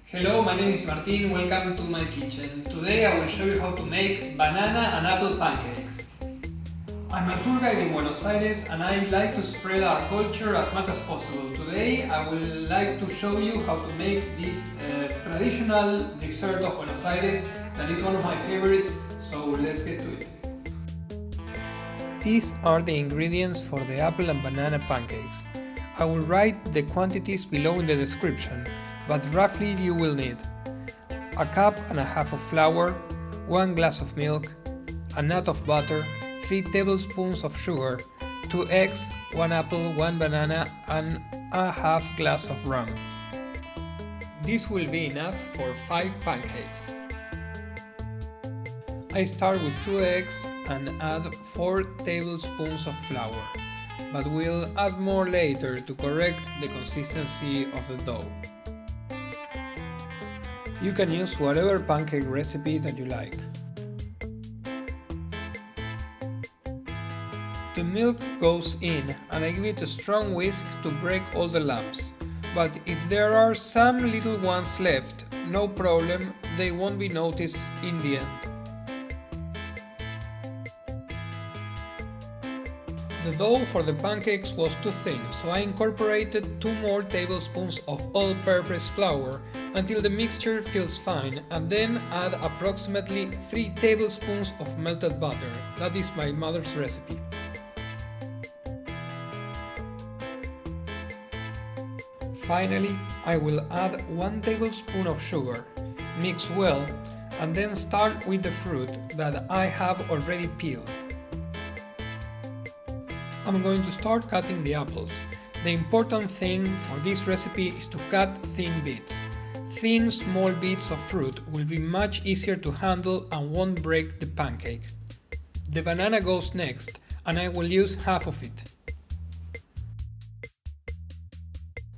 Hello, my name is Martin, welcome to my kitchen. Today I will show you how to make banana and apple pancakes. I'm a tour guide in Buenos Aires and I like to spread our culture as much as possible. Today I will like to show you how to make this traditional dessert of Buenos Aires that is one of my favorites, so let's get to it. These are the ingredients for the apple and banana pancakes. I will write the quantities below in the description, but roughly you will need a cup and a half of flour, 1 glass of milk, a nut of butter, 3 tablespoons of sugar, 2 eggs, 1 apple, 1 banana and a half glass of rum. This will be enough for 5 pancakes. I start with 2 eggs and add 4 tablespoons of flour, but we'll add more later to correct the consistency of the dough. You can use whatever pancake recipe that you like. The milk goes in and I give it a strong whisk to break all the lumps, but if there are some little ones left, no problem, they won't be noticed in the end. The dough for the pancakes was too thin, so I incorporated 2 more tablespoons of all-purpose flour until the mixture feels fine, and then add approximately 3 tablespoons of melted butter. That is my mother's recipe. Finally, I will add 1 tablespoon of sugar, mix well, and then start with the fruit that I have already peeled. I'm going to start cutting the apples. The important thing for this recipe is to cut thin bits. Thin, small bits of fruit will be much easier to handle and won't break the pancake. The banana goes next, and I will use half of it.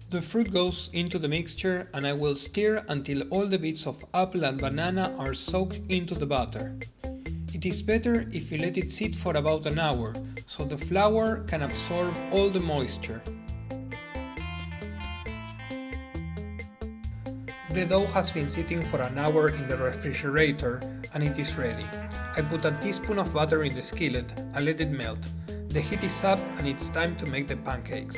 The fruit goes into the mixture and I will stir until all the bits of apple and banana are soaked into the butter. It is better if you let it sit for about an hour, so the flour can absorb all the moisture. The dough has been sitting for an hour in the refrigerator and it is ready. I put a teaspoon of butter in the skillet and let it melt. The heat is up and it's time to make the pancakes.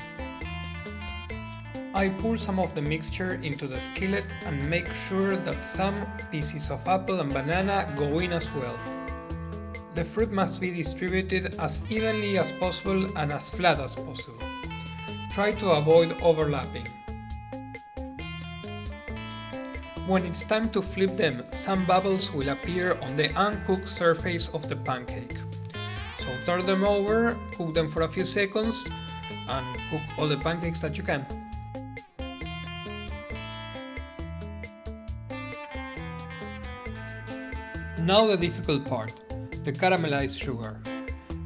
I pour some of the mixture into the skillet and make sure that some pieces of apple and banana go in as well. The fruit must be distributed as evenly as possible and as flat as possible. Try to avoid overlapping. When it's time to flip them, some bubbles will appear on the uncooked surface of the pancake. So turn them over, cook them for a few seconds, and cook all the pancakes that you can. Now the difficult part. The caramelized sugar.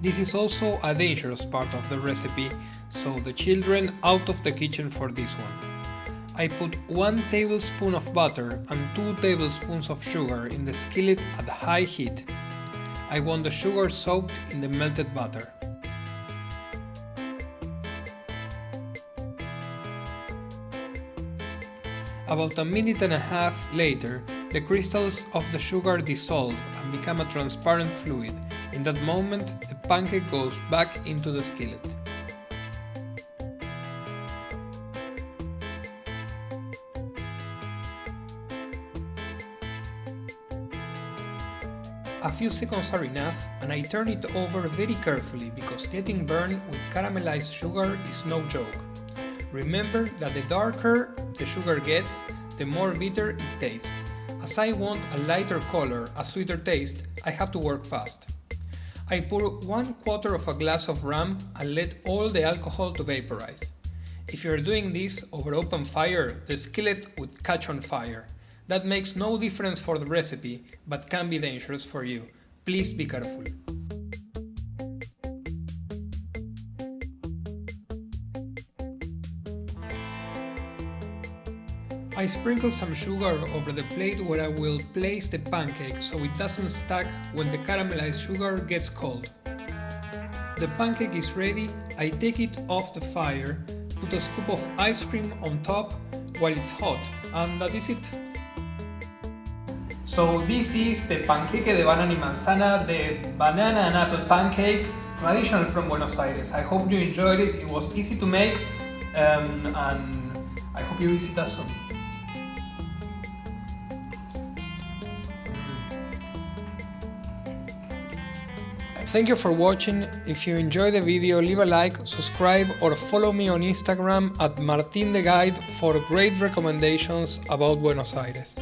This is also a dangerous part of the recipe, so the children out of the kitchen for this one. I put 1 tablespoon of butter and 2 tablespoons of sugar in the skillet at high heat. I want the sugar soaked in the melted butter. About a minute and a half later, the crystals of the sugar dissolve and become a transparent fluid. In that moment, the pancake goes back into the skillet. A few seconds are enough and I turn it over very carefully because getting burned with caramelized sugar is no joke. Remember that the darker the sugar gets, the more bitter it tastes. As I want a lighter color, a sweeter taste, I have to work fast. I pour 1/4 of a glass of rum and let all the alcohol to vaporize. If you're doing this over open fire, the skillet would catch on fire. That makes no difference for the recipe, but can be dangerous for you. Please be careful. I sprinkle some sugar over the plate where I will place the pancake so it doesn't stack when the caramelized sugar gets cold. The pancake is ready, I take it off the fire, put a scoop of ice cream on top while it's hot, and that is it. So this is the panqueque de banana y manzana, the banana and apple pancake, traditional from Buenos Aires. I hope you enjoyed it. It was easy to make, and I hope you visit us soon. Thank you for watching. If you enjoyed the video, leave a like, subscribe or follow me on Instagram at Martin the Guide for great recommendations about Buenos Aires.